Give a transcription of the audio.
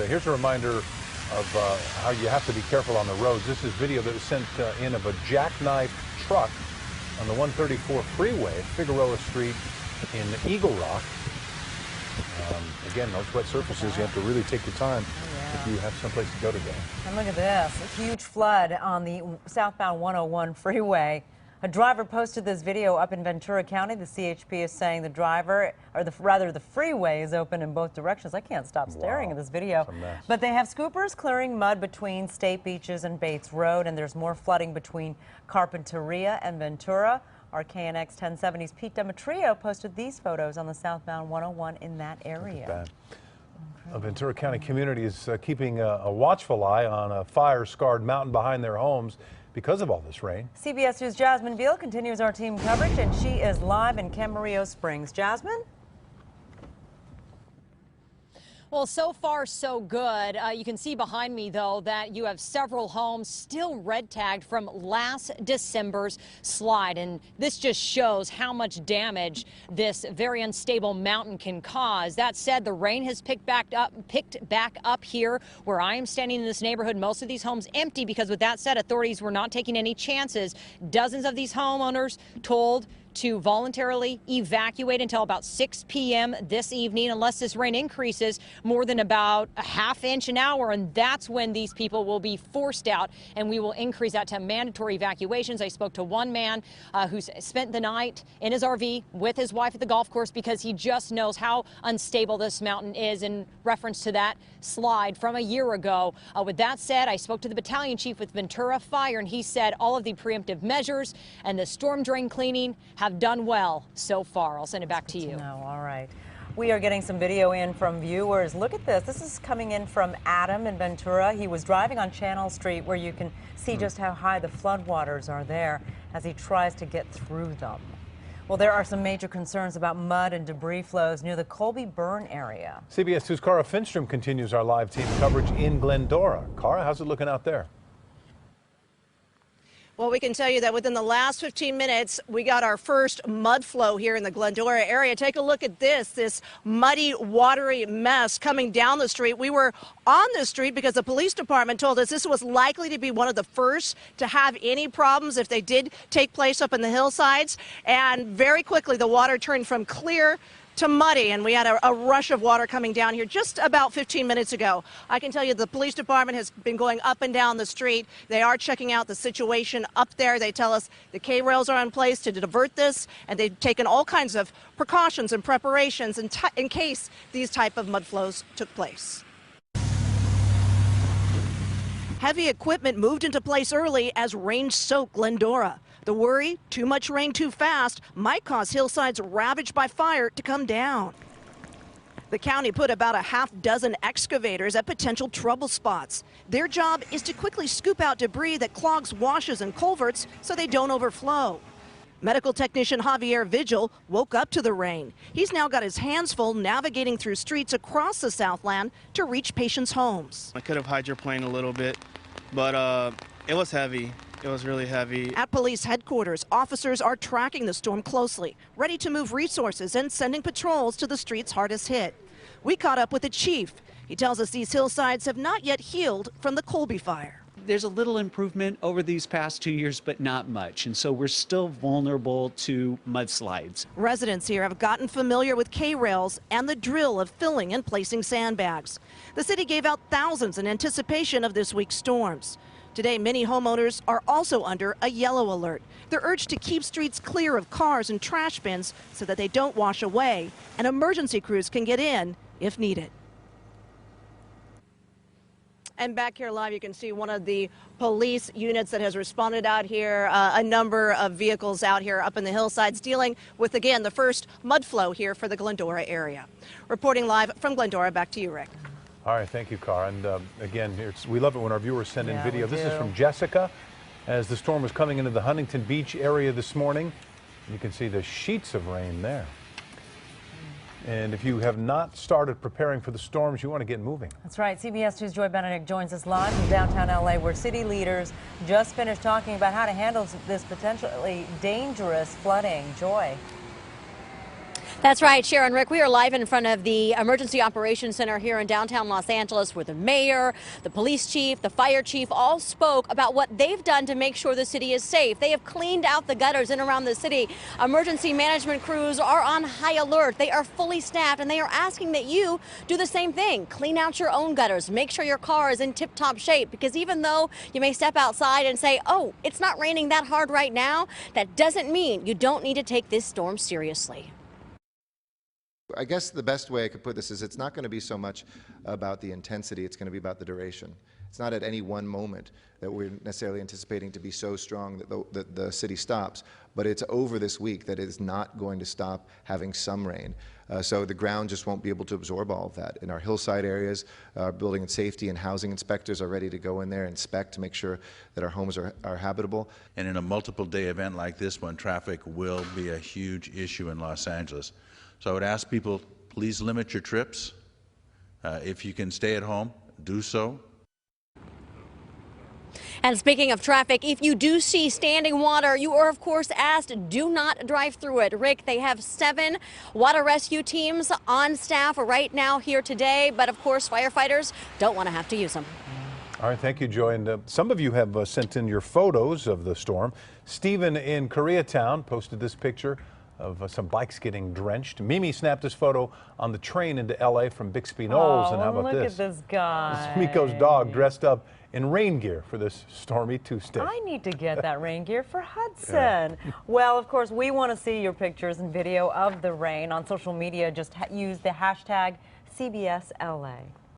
Here's a reminder of how you have to be careful on the roads. This is video that was sent in of a jackknife truck on the 134 freeway at Figueroa Street in Eagle Rock. Again, those wet surfaces, you have to really take your time if you have someplace to go today. And look at this, a huge flood on the southbound 101 freeway. A driver posted this video up in Ventura County. The CHP is saying the driver, or the freeway is open in both directions. I can't stop staring at this video. But they have scoopers clearing mud between State Beaches and Bates Road, and there's more flooding between Carpinteria and Ventura. Our KNX 1070's Pete Demetrio posted these photos on the southbound 101 in that area. A Ventura County community is keeping a watchful eye on a fire-scarred mountain behind their homes because of all this rain. CBS News' Jasmine Viel continues our team coverage, and she is live in Camarillo Springs. Jasmine? Well, so far, so good. You can see behind me, though, that you have several homes still red tagged from last December's slide. And this just shows how much damage this very unstable mountain can cause. That said, the rain has picked back up here where I am standing in this neighborhood. Most of these homes empty because, with that said, authorities were not taking any chances. Dozens of these homeowners told to voluntarily evacuate until about 6 p.m. this evening, unless this rain increases more than about a ½ inch an hour, and that's when these people will be forced out, and we will increase that to mandatory evacuations. I spoke to one man who spent the night in his RV with his wife at the golf course because he just knows how unstable this mountain is in reference to that slide from a year ago. With that said, I spoke to the battalion chief with Ventura Fire, and he said all of the preemptive measures and the storm drain cleaning have done well so far. I'll send it back to you. All right. We are getting some video in from viewers. Look at this. This is coming in from Adam in Ventura. He was driving on Channel Street, where you can see just how high the floodwaters are there as he tries to get through them. Well, there are some major concerns about mud and debris flows near the Colby Burn area. CBS 2's Cara Finnstrom continues our live team coverage in Glendora. Cara, how's it looking out there? Well, we can tell you that within the last 15 minutes, we got our first mud flow here in the Glendora area. Take a look at this muddy, watery mess coming down the street. We were on the street because the police department told us this was likely to be one of the first to have any problems if they did take place up in the hillsides. And very quickly, the water turned from clear to muddy, and we had a rush of water coming down here just about 15 minutes ago. I can tell you the police department has been going up and down the street. They are checking out the situation up there. They tell us the K-rails are in place to divert this, and they've taken all kinds of precautions and preparations in case these type of mud flows took place. Heavy equipment moved into place early as rain soaked Glendora. The worry, too much rain too fast, might cause hillsides ravaged by fire to come down. The county put about a ½ excavators at potential trouble spots. Their job is to quickly scoop out debris that clogs washes and culverts so they don't overflow. Medical technician Javier Vigil woke up to the rain. He's now got his hands full navigating through streets across the Southland to reach patients' homes. I could have hydroplaned a little bit, but it was heavy. It was really heavy. At police headquarters, officers are tracking the storm closely, ready to move resources and sending patrols to the streets hardest hit. We caught up with the chief. He tells us these hillsides have not yet healed from the Colby fire. There's a little improvement over these past 2 years, but not much, and so we're still vulnerable to mudslides. Residents here have gotten familiar with K-rails and the drill of filling and placing sandbags. The city gave out thousands in anticipation of this week's storms. Today, many homeowners are also under a yellow alert. They're urged to keep streets clear of cars and trash bins so that they don't wash away, and emergency crews can get in if needed. And back here live, you can see one of the police units that has responded out here, a number of vehicles out here up in the hillsides dealing with, again, the first mud flow here for the Glendora area. Reporting live from Glendora, back to you, Rick. All right, thank you, Cara. And again, we love it when our viewers send in video. This is from Jessica as the storm was coming into the Huntington Beach area this morning. You can see the sheets of rain there. And if you have not started preparing for the storms, you want to get moving. That's right. CBS 2's Joy Benedict joins us live from downtown LA, where city leaders just finished talking about how to handle this potentially dangerous flooding. Joy. That's right, Sharon. Rick, we are live in front of the Emergency Operations Center here in downtown Los Angeles, where the mayor, the police chief, the fire chief all spoke about what they've done to make sure the city is safe. They have cleaned out the gutters in and around the city. Emergency management crews are on high alert. They are fully staffed, and they are asking that you do the same thing. Clean out your own gutters. Make sure your car is in tip-top shape, because even though you may step outside and say, oh, it's not raining that hard right now, that doesn't mean you don't need to take this storm seriously. I guess the best way I could put this is it's not going to be so much about the intensity, it's going to be about the duration. It's not at any one moment that we're necessarily anticipating to be so strong that the city stops, but it's over this week that it is not going to stop having some rain. So the ground just won't be able to absorb all of that. In our hillside areas, building and safety and housing inspectors are ready to go in there, inspect to make sure that our homes are habitable. And in a multiple day event like this one, traffic will be a huge issue in Los Angeles. So I would ask people, please limit your trips. If you can stay at home, do so. And speaking of traffic, if you do see standing water, you are, of course, asked do not drive through it. Rick, they have 7 water rescue teams on staff right now here today, but of course, firefighters don't want to have to use them. All right, thank you, Joy. And some of you have sent in your photos of the storm. Stephen in Koreatown posted this picture of some bikes getting drenched. Mimi snapped this photo on the train into L.A. from Bixby Knolls. And how about look this? At this guy. This is Miko's dog dressed up in rain gear for this stormy Tuesday. I need to get that rain gear for Hudson. Yeah. Well, of course, we want to see your pictures and video of the rain on social media. Just use the hashtag CBSLA.